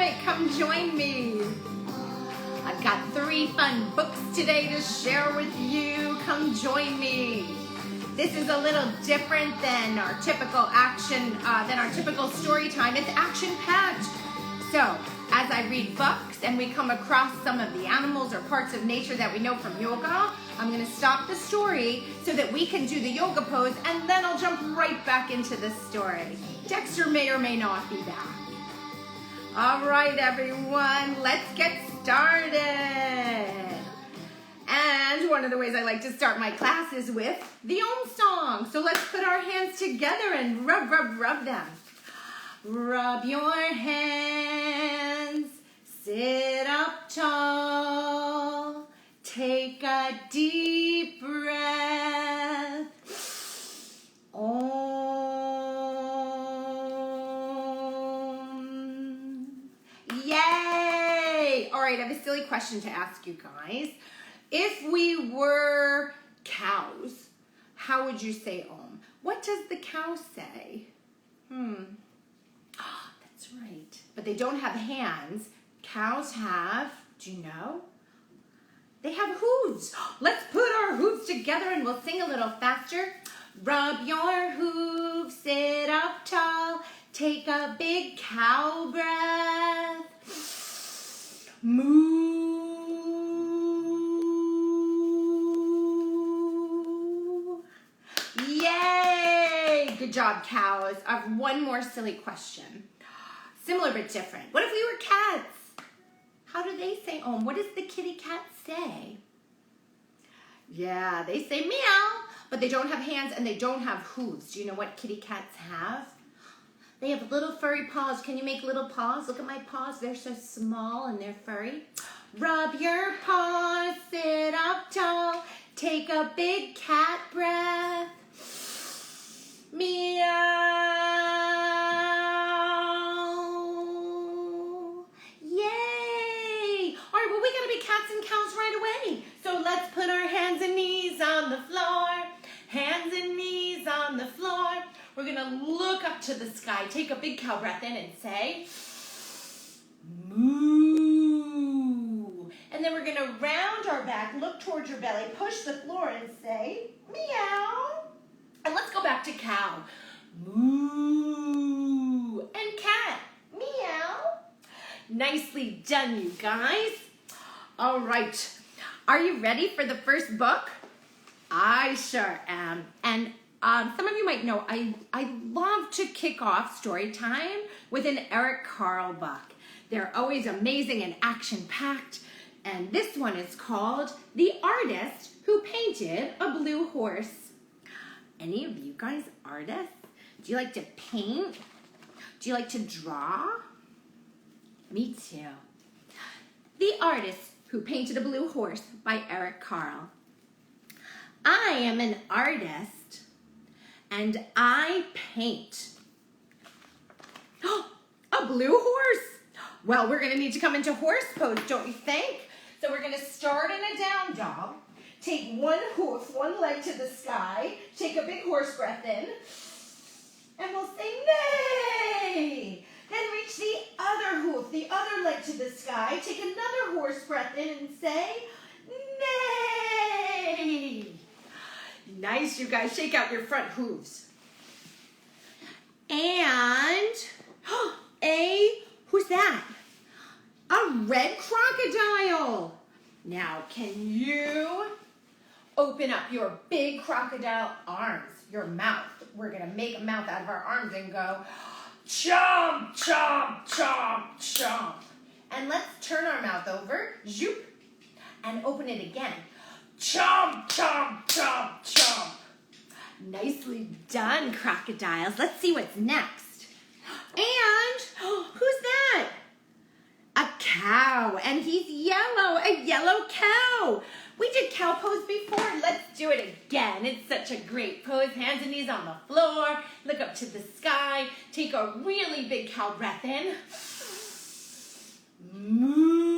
right, come join me. I've got 3 fun books today to share with you. Come join me. This is a little different than our typical story time. It's action-packed. So, as I read books and we come across some of the animals or parts of nature that we know from yoga, I'm going to stop the story so that we can do the yoga pose, and then I'll jump right back into the story. Dexter may or may not be back. All right, everyone, let's get started. And one of the ways I like to start my class is with the Om song. So let's put our hands together and rub, rub, rub them. Rub your hands, sit up tall, take a deep breath. Om. Yay! All right, I have a silly question to ask you guys. If we were cows, how would you say Om? What does the cow say? That's right. But they don't have hands. Cows have, do you know? They have hooves. Let's put our hooves together and we'll sing a little faster. Rub your hooves, sit up tall, take a big cow breath. Moo. Yay! Good job, cows. I have one more silly question. Similar but different. What if we were cats? How do they say Om? What does the kitty cat say? Yeah, they say meow, but they don't have hands and they don't have hooves. Do you know what kitty cats have? They have little furry paws. Can you make little paws? Look at my paws. They're so small and they're furry. Rub your paws, sit up tall, take a big cat breath. Meow. Yay! All right, well, we gotta be cats and cows right away. So let's put our hands and knees on the floor. Hands and knees on the floor. We're gonna look up to the sky. Take a big cow breath in and say, moo. And then we're gonna round our back, look towards your belly, push the floor and say, meow. And let's go back to cow. Moo. And cat. Meow. Nicely done, you guys. All right. Are you ready for the first book? I sure am. And some of you might know I love to kick off story time with an Eric Carle book. They're always amazing and action-packed. And this one is called The Artist Who Painted a Blue Horse. Any of you guys artists? Do you like to paint? Do you like to draw? Me too. The Artist Who Painted a Blue Horse by Eric Carle. I am an artist and I paint. A blue horse. Well, we're gonna need to come into horse pose, don't you think? So we're gonna start in a down dog. Take one hoof, one leg to the sky. Take a big horse breath in. And we'll say, neigh. Then reach the other hoof, the other leg to the sky. Take another horse breath in and say, neigh. Nice, you guys. Shake out your front hooves. And, who's that? A red crocodile. Now, can you open up your big crocodile arms, your mouth? We're going to make a mouth out of our arms and go, chomp, chomp, chomp, chomp. And let's turn our mouth over, zoop, and open it again. Chomp, chomp, chomp, chomp. Nicely done, crocodiles. Let's see what's next. And, who's that? A cow, and he's yellow, a yellow cow. We did cow pose before. Let's do it again. It's such a great pose. Hands and knees on the floor. Look up to the sky. Take a really big cow breath in. Moo.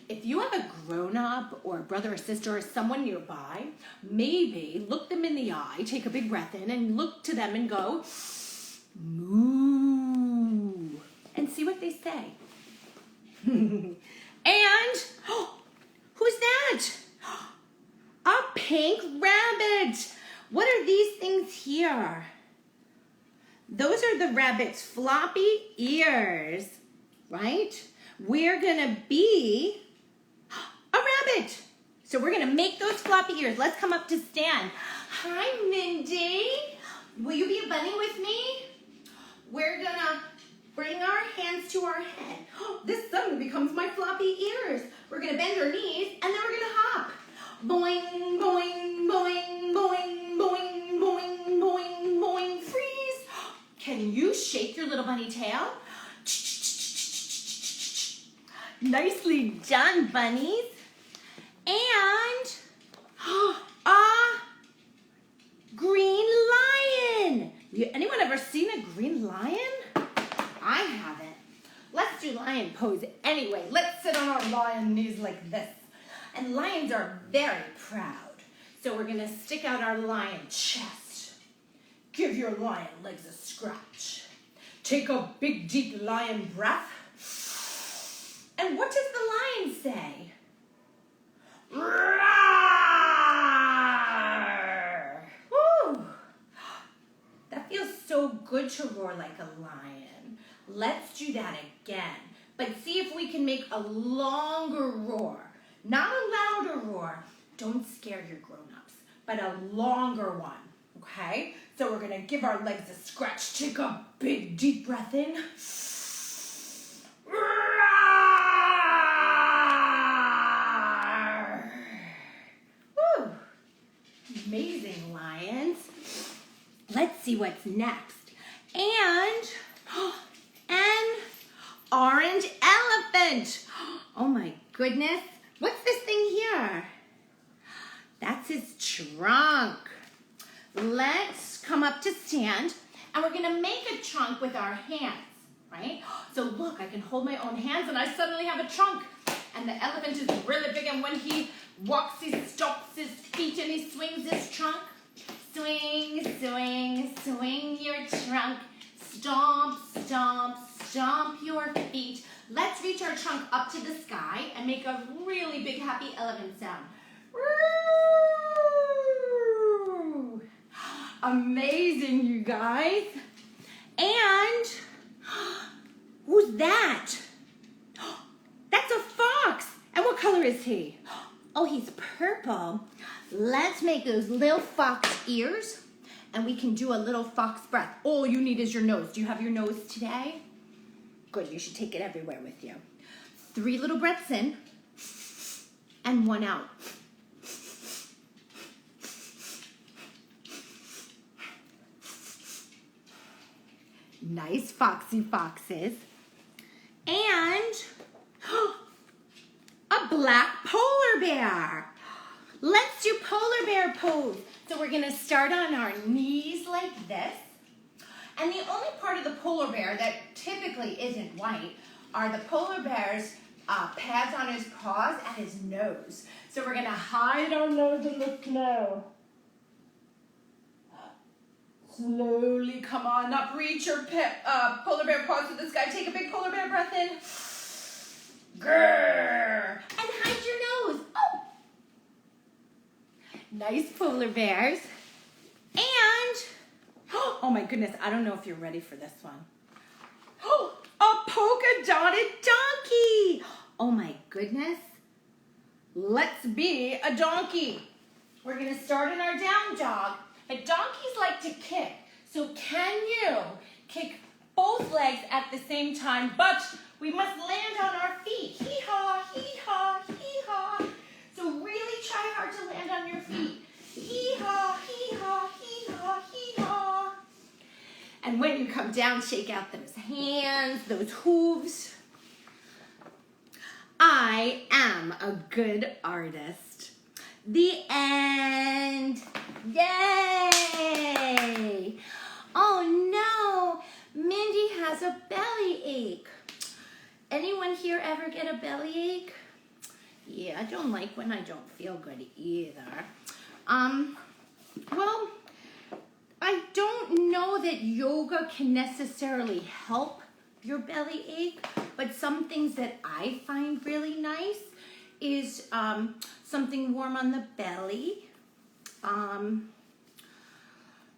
If you have a grown-up or a brother or sister or someone nearby, maybe look them in the eye, take a big breath in, and look to them and go, moo. see what they say. And, who's that? A pink rabbit. What are these things here? Those are the rabbit's floppy ears, right? We're gonna be a rabbit. So we're gonna make those floppy ears. Let's come up to Stan. Hi, Mindy. Will you be a bunny with me? We're gonna bring our hands to our head. This suddenly becomes my floppy ears. We're gonna bend our knees and then we're gonna hop. Boing, boing, boing, boing, boing, boing, boing, boing, freeze. Can you shake your little bunny tail? Nicely done, bunnies. And a green lion. Anyone ever seen a green lion? I haven't. Let's do lion pose anyway. Let's sit on our lion knees like this. And lions are very proud. So we're gonna stick out our lion chest. Give your lion legs a scratch. Take a big, deep lion breath. And what does the lion say? Roar! Woo! That feels so good to roar like a lion. Let's do that again. But see if we can make a longer roar. Not a louder roar. Don't scare your grown-ups, but a longer one. Okay? So we're gonna give our legs a scratch. Take a big, deep breath in. Woo! Amazing, lions. Let's see what's next. And an orange elephant. Oh my goodness. What's this thing here? That's his trunk. Let's come up to stand, and we're gonna make a trunk with our hands, right? So look, I can hold my own hands and I suddenly have a trunk. And the elephant is really big, and when he walks, he stomps his feet and he swings his trunk. Swing, swing, swing your trunk. Stomp, stomp, stomp your feet. Let's reach our trunk up to the sky and make a really big happy elephant sound. Woo! Amazing, you guys. And who's that? That's a fox. And what color is he? Oh, he's purple. Let's make those little fox ears, and we can do a little fox breath. All you need is your nose. Do you have your nose today? Good, you should take it everywhere with you. 3 little breaths in, and 1 out. Nice foxy foxes. And a black polar bear. Let's do polar bear pose. So we're gonna start on our knees like this. And the only part of the polar bear that typically isn't white are the polar bear's pads on his paws and his nose. So we're gonna hide our nose in the snow. Slowly come on up, reach your polar bear paws to the sky. Take a big polar bear breath in. Grrr. And hide your nose. Oh. Nice polar bears. And, oh my goodness, I don't know if you're ready for this one. Oh, a polka dotted donkey. Oh my goodness. Let's be a donkey. We're gonna start in our down dog. But donkeys like to kick, so can you kick both legs at the same time, but we must land on our feet. Hee-haw, hee-haw, hee-haw. So really try hard to land on your feet. Hee-haw, hee-haw, hee-haw, hee-haw. And when you come down, shake out those hands, those hooves. I am a good artist. The end. Yay! Oh no, Mindy has a belly ache. Anyone here ever get a belly ache? Yeah, I don't like when I don't feel good either. Well, I don't know that yoga can necessarily help your belly ache, but some things that I find really nice is something warm on the belly,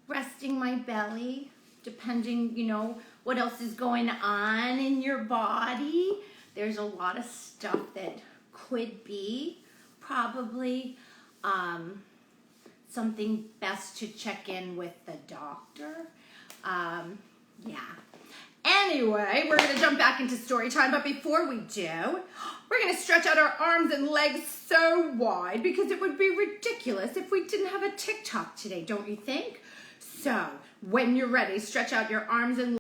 resting my belly, depending, what else is going on in your body. There's a lot of stuff that could be probably something best to check in with the doctor. Yeah. Anyway, we're going to jump back into story time, but before we do, we're going to stretch out our arms and legs so wide because it would be ridiculous if we didn't have a TikTok today, don't you think? So, when you're ready, stretch out your arms and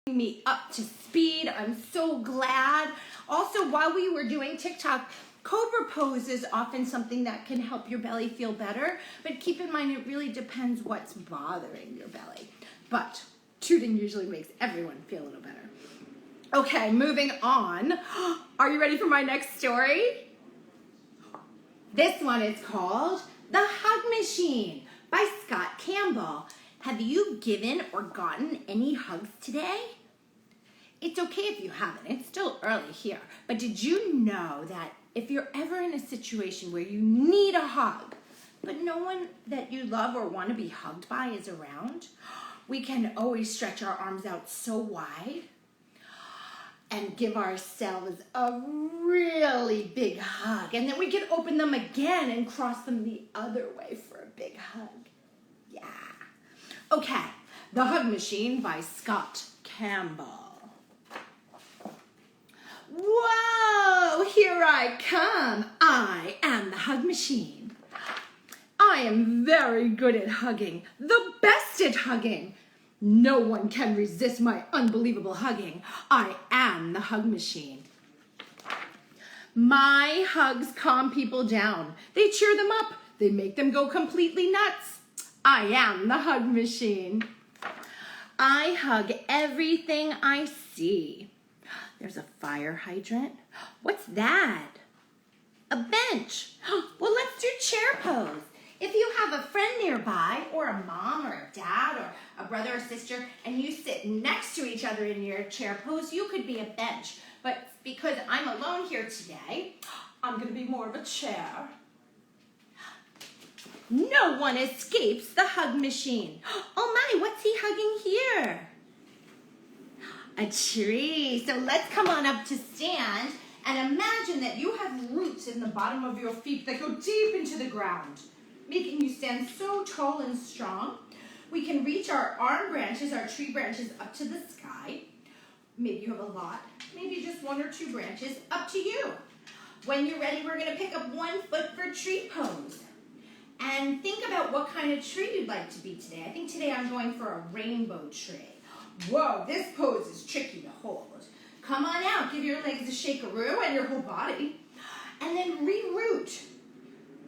me up to speed. I'm so glad. Also, while we were doing TikTok, Cobra pose is often something that can help your belly feel better, but keep in mind it really depends what's bothering your belly. But tooting usually makes everyone feel a little better. Okay, moving on. Are you ready for my next story? This one is called The Hug Machine by Scott Campbell. Have you given or gotten any hugs today? It's okay if you haven't. It's still early here. But did you know that if you're ever in a situation where you need a hug, but no one that you love or want to be hugged by is around, we can always stretch our arms out so wide and give ourselves a really big hug. And then we can open them again and cross them the other way for a big hug. Yeah. Okay, The Hug Machine by Scott Campbell. Whoa, here I come. I am the Hug Machine. I am very good at hugging, the best at hugging. No one can resist my unbelievable hugging. I am the Hug Machine. My hugs calm people down. They cheer them up. They make them go completely nuts. I am the Hug Machine. I hug everything I see. There's a fire hydrant. What's that? A bench. Well, let's do chair pose. If you have a friend nearby, or a mom or a dad or a brother or sister, and you sit next to each other in your chair pose, you could be a bench. But because I'm alone here today, I'm going to be more of a chair. No one escapes the Hug Machine. Oh my, what's he hugging here? A tree. So let's come on up to stand and imagine that you have roots in the bottom of your feet that go deep into the ground, making you stand so tall and strong. We can reach our arm branches, our tree branches up to the sky. Maybe you have a lot, maybe just 1 or 2 branches, up to you. When you're ready, we're gonna pick up 1 foot for tree pose. And think about what kind of tree you'd like to be today. I think today I'm going for a rainbow tree. Whoa, this pose is tricky to hold. Come on out, give your legs a shake-a-roo and your whole body. And then reroot.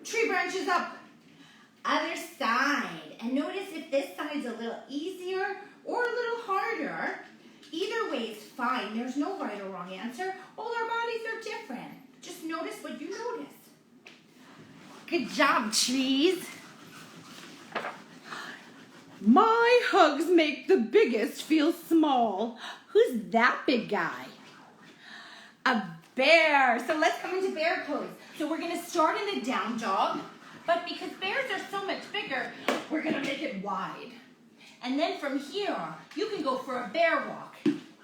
Tree branches up. Other side. And notice if this side's a little easier or a little harder. Either way is fine. There's no right or wrong answer. All our bodies are different. Just notice what you notice. Good job, trees. My hugs make the biggest feel small. Who's that big guy? A bear. So let's come into bear pose. So we're going to start in a down dog, but because bears are so much bigger, we're going to make it wide. And then from here, you can go for a bear walk.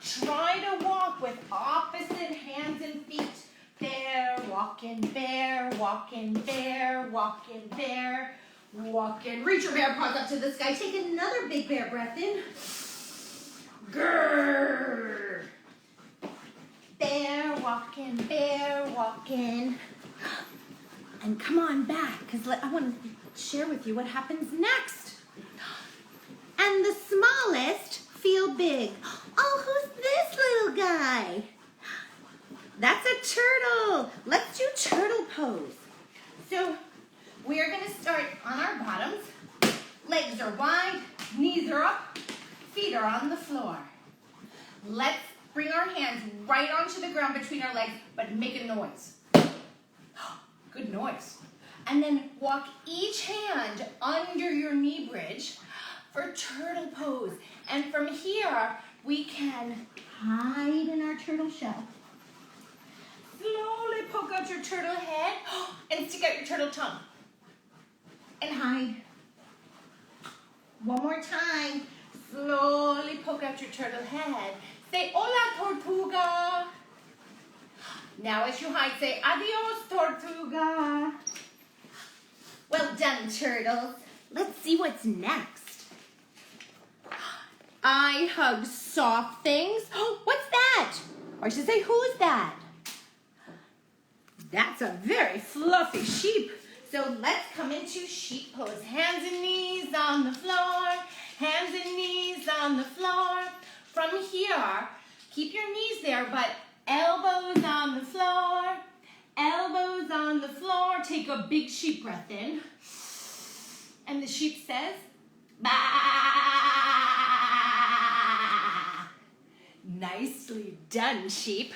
Try to walk with opposite hands and feet. Bear, walking, bear, walking, bear, walking, bear, walking. Reach your bear paws up to the sky. Take another big bear breath in. Grrr. Bear, walking, bear, walking. And come on back, because I want to share with you what happens next. And the smallest feel big. Oh, who's this little guy? That's a turtle. Let's do turtle pose. So we're going to start on our bottoms. Legs are wide, knees are up, feet are on the floor. Let's bring our hands right onto the ground between our legs, but make a noise. Good noise. And then walk each hand under your knee bridge for turtle pose. And from here, we can hide in our turtle shell. Slowly poke out your turtle head and stick out your turtle tongue. And hide. One more time. Slowly poke out your turtle head. Say, hola, tortuga. Now as you hide, say, adios, tortuga. Well done, turtles. Let's see what's next. I hug soft things. What's that? Or I should say, who's that? That's a very fluffy sheep. So let's come into sheep pose. Hands and knees on the floor. Hands and knees on the floor. From here, keep your knees there, but elbows on the floor. Elbows on the floor. Take a big sheep breath in. And the sheep says, bah. Nicely done, sheep.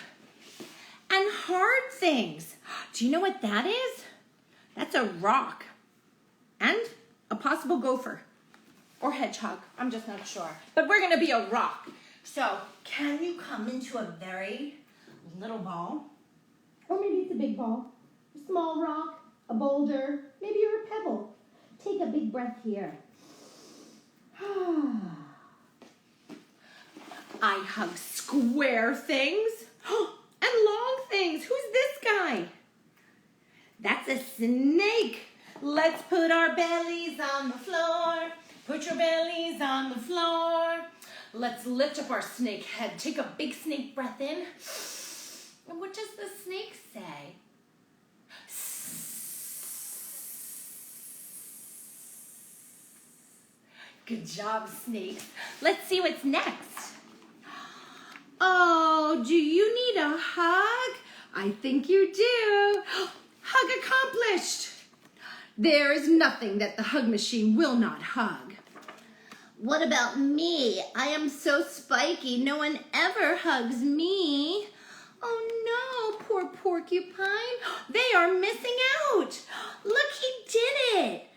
And hard things. Do you know what that is? That's a rock. And a possible gopher. Or hedgehog. I'm just not sure. But we're going to be a rock. So, can you come into a very little ball? Or maybe it's a big ball. A small rock. A boulder. Maybe you're a pebble. Take a big breath here. I hug square things. And long things. Who's this guy? That's a snake. Let's put our bellies on the floor. Put your bellies on the floor. Let's lift up our snake head. Take a big snake breath in. And what does the snake say? Good job, snakes. Let's see what's next. Oh, do you need a hug? I think you do. Hug accomplished. There is nothing that the hug machine will not hug. What about me? I am so spiky. No one ever hugs me. Oh no, poor porcupine. They are missing out. Look, he did it.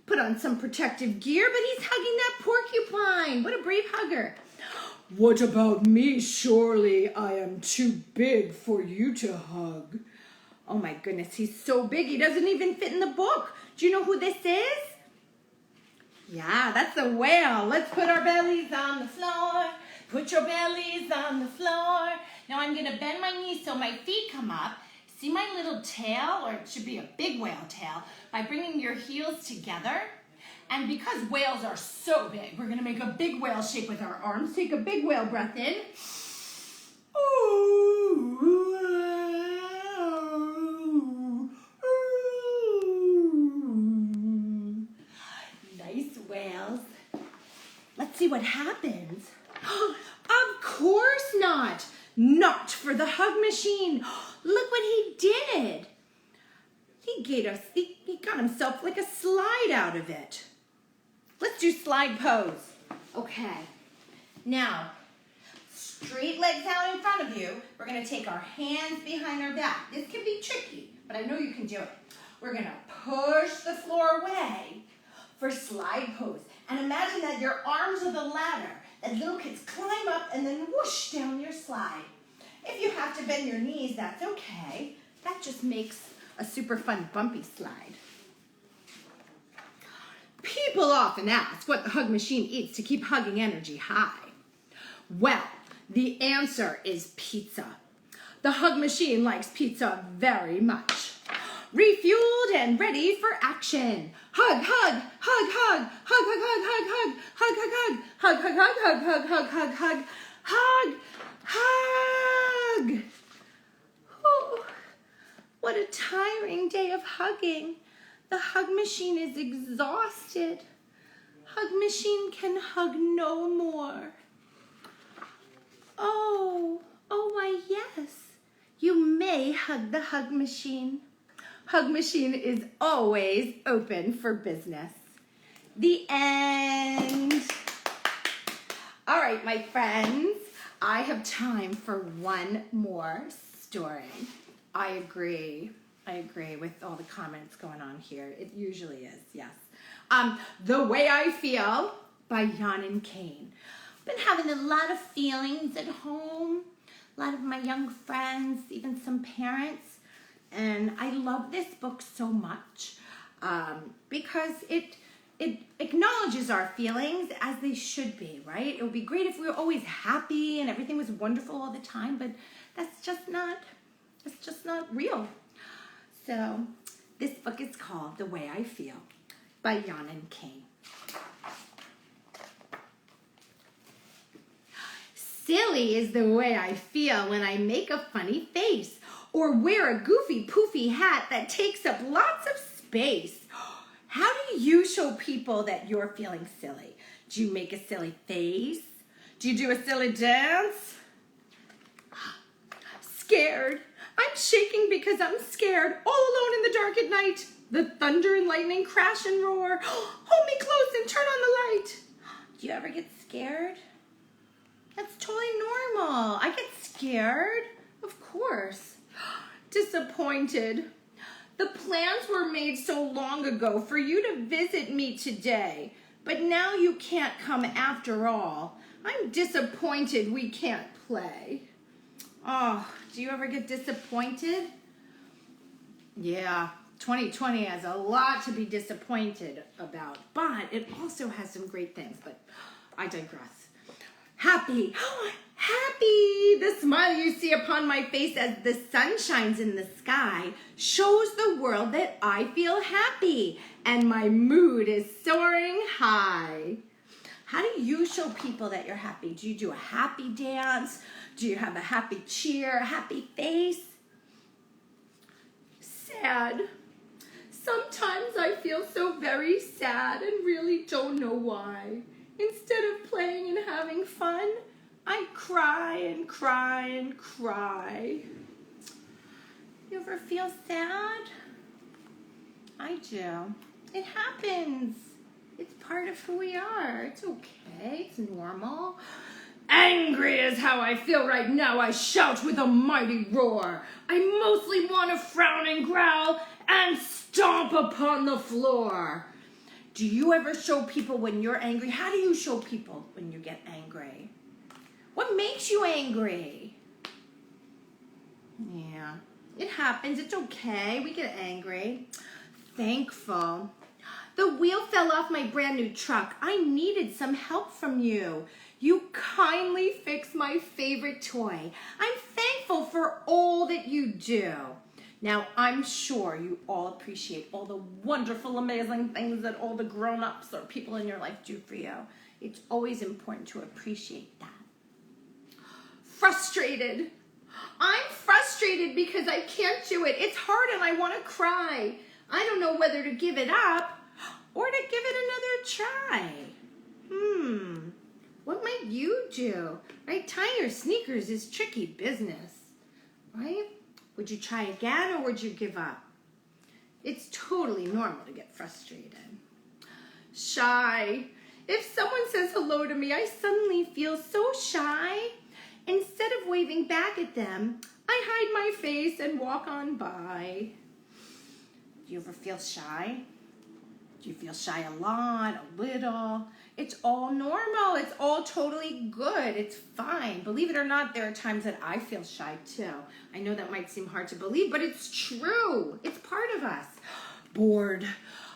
Put on some protective gear, but he's hugging that porcupine. What a brave hugger. What about me? Surely I am too big for you to hug. Oh my goodness, he's so big he doesn't even fit in the book. Do you know who this is? Yeah, that's a whale. Let's put our bellies on the floor. Put your bellies on the floor. Now I'm gonna bend my knees so my feet come up. See my little tail, or it should be a big whale tail, by bringing your heels together. And because whales are so big, we're gonna make a big whale shape with our arms. Take a big whale breath in. Nice whales. Let's see what happens. Of course not. Not for the hug machine. Look what he did. He got himself like a slide out of it. Let's do slide pose. Okay. Now, straight legs out in front of you. We're going to take our hands behind our back. This can be tricky, but I know you can do it. We're going to push the floor away for slide pose. And imagine that your arms are the ladder. And little kids climb up and then whoosh down your slide. If you have to bend your knees, that's okay. That just makes a super fun bumpy slide. People often ask what the hug machine eats to keep hugging energy high. Well, the answer is pizza. The hug machine likes pizza very much. Refueled and ready for action. Hug, hug, hug, hug, hug, hug, hug, hug, hug, hug, hug, hug, hug, hug, hug, hug, hug, hug, hug. Oh, what a tiring day of hugging. The hug machine is exhausted. Hug machine can hug no more. Oh, why yes. You may hug the hug machine. Hug machine is always open for business. The end. All right, my friends, I have time for one more story. I agree with all the comments going on here. It usually is, yes. The Way I Feel by Jan and Kane. Been having a lot of feelings at home. A lot of my young friends, even some parents. And I love this book so much because it acknowledges our feelings as they should be, right? It would be great if we were always happy and everything was wonderful all the time, but that's just not real. So this book is called The Way I Feel by Jan and Kane. Silly is the way I feel when I make a funny face or wear a goofy poofy hat that takes up lots of space. How do you show people that you're feeling silly? Do you make a silly face? Do you do a silly dance? Scared. I'm shaking because I'm scared, all alone in the dark at night. The thunder and lightning crash and roar. Hold me close and turn on the light. Do you ever get scared? That's totally normal. I get scared, of course. Disappointed. The plans were made so long ago for you to visit me today, but now you can't come after all. I'm disappointed we can't play. Oh, do you ever get disappointed? Yeah, 2020 has a lot to be disappointed about, but it also has some great things, but I digress. Happy, happy. The smile you see upon my face as the sun shines in the sky shows the world that I feel happy and my mood is soaring high. How do you show people that you're happy? Do you do a happy dance? Do you have a happy cheer, a happy face? Sad. Sometimes I feel so very sad and really don't know why. Instead of playing and having fun, I cry and cry and cry. You ever feel sad? I do. It happens. It's part of who we are. It's okay. It's normal. Angry is how I feel right now. I shout with a mighty roar. I mostly want to frown and growl and stomp upon the floor. Do you ever show people when you're angry? How do you show people when you get angry? What makes you angry? Yeah, it happens. It's okay. We get angry. Thankful. The wheel fell off my brand new truck. I needed some help from you. You kindly fixed my favorite toy. I'm thankful for all that you do. Now, I'm sure you all appreciate all the wonderful, amazing things that all the grown-ups or people in your life do for you. It's always important to appreciate that. Frustrated. I'm frustrated because I can't do it. It's hard and I want to cry. I don't know whether to give it up or to give it another try. What might you do? Right? Tying your sneakers is tricky business, right? Would you try again or would you give up? It's totally normal to get frustrated. Shy. If someone says hello to me, I suddenly feel so shy. Instead of waving back at them, I hide my face and walk on by. Do you ever feel shy? Do you feel shy a lot, a little? It's all normal. It's all totally good. It's fine. Believe it or not, there are times that I feel shy too. I know that might seem hard to believe, but it's true. It's part of us. Bored.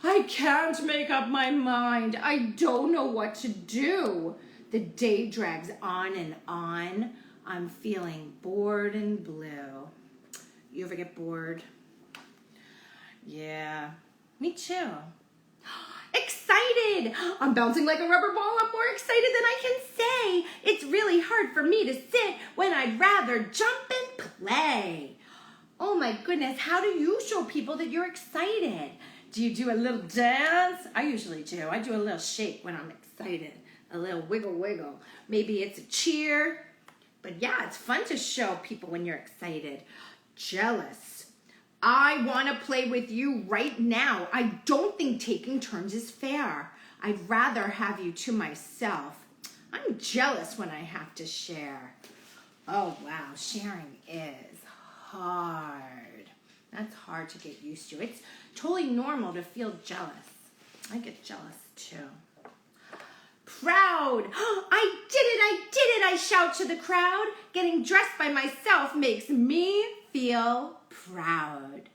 I can't make up my mind. I don't know what to do. The day drags on and on. I'm feeling bored and blue. You ever get bored? Yeah, me too. Excited! I'm bouncing like a rubber ball. I'm more excited than I can say. It's really hard for me to sit when I'd rather jump and play. Oh my goodness, how do you show people that you're excited? Do you do a little dance? I usually do. I do a little shake when I'm excited. A little wiggle wiggle. Maybe it's a cheer. But yeah, it's fun to show people when you're excited. Jealous. I want to play with you right now. I don't think taking turns is fair. I'd rather have you to myself. I'm jealous when I have to share. Oh wow, sharing is hard. That's hard to get used to. It's totally normal to feel jealous. I get jealous too. Proud. I did it, I shout to the crowd. Getting dressed by myself makes me feel proud.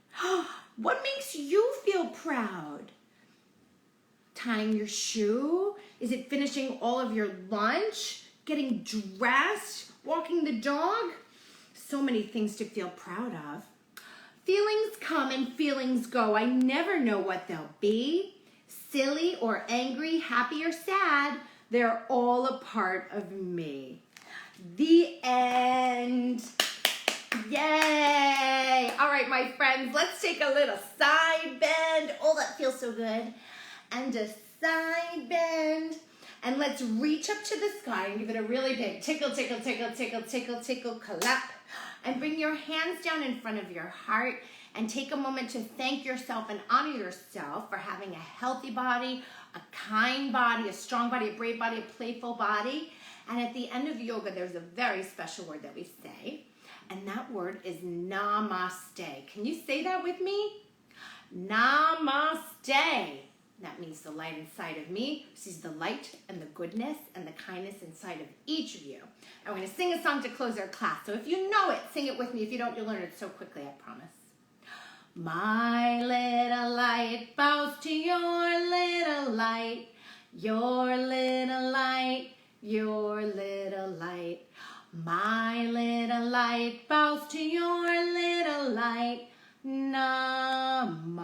What makes you feel proud? Tying your shoe? Is it finishing all of your lunch? Getting dressed? Walking the dog? So many things to feel proud of. Feelings come and feelings go. I never know what they'll be. Silly or angry, happy or sad, they're all a part of me. The end. Yay! All right, my friends, let's take a little side bend. Oh, that feels so good. And a side bend. And let's reach up to the sky and give it a really big tickle, tickle, tickle, tickle, tickle, tickle, clap. And bring your hands down in front of your heart and take a moment to thank yourself and honor yourself for having a healthy body, a kind body, a strong body, a brave body, a playful body. And at the end of yoga, there's a very special word that we say, and that word is namaste. Can you say that with me? Namaste. That means the light inside of me sees the light and the goodness and the kindness inside of each of you. And we're going to sing a song to close our class. So if you know it, sing it with me. If you don't, you'll learn it so quickly, I promise. My little light bows to your little light, your little light, your little light. My little light bows to your little light. Namaste.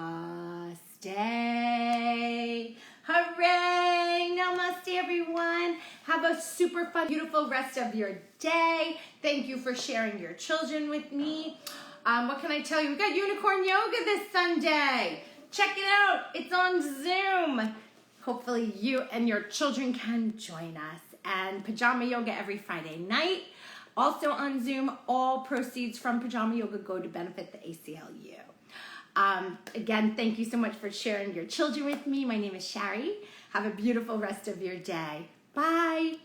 Hooray! Namaste, everyone. Have a super fun, beautiful rest of your day. Thank you for sharing your children with me. What can I tell you? We got unicorn yoga this Sunday. Check it out. It's on Zoom. Hopefully you and your children can join us. And pajama yoga every Friday night. Also on Zoom, all proceeds from pajama yoga go to benefit the ACLU. Again, thank you so much for sharing your children with me. My name is Shari. Have a beautiful rest of your day. Bye.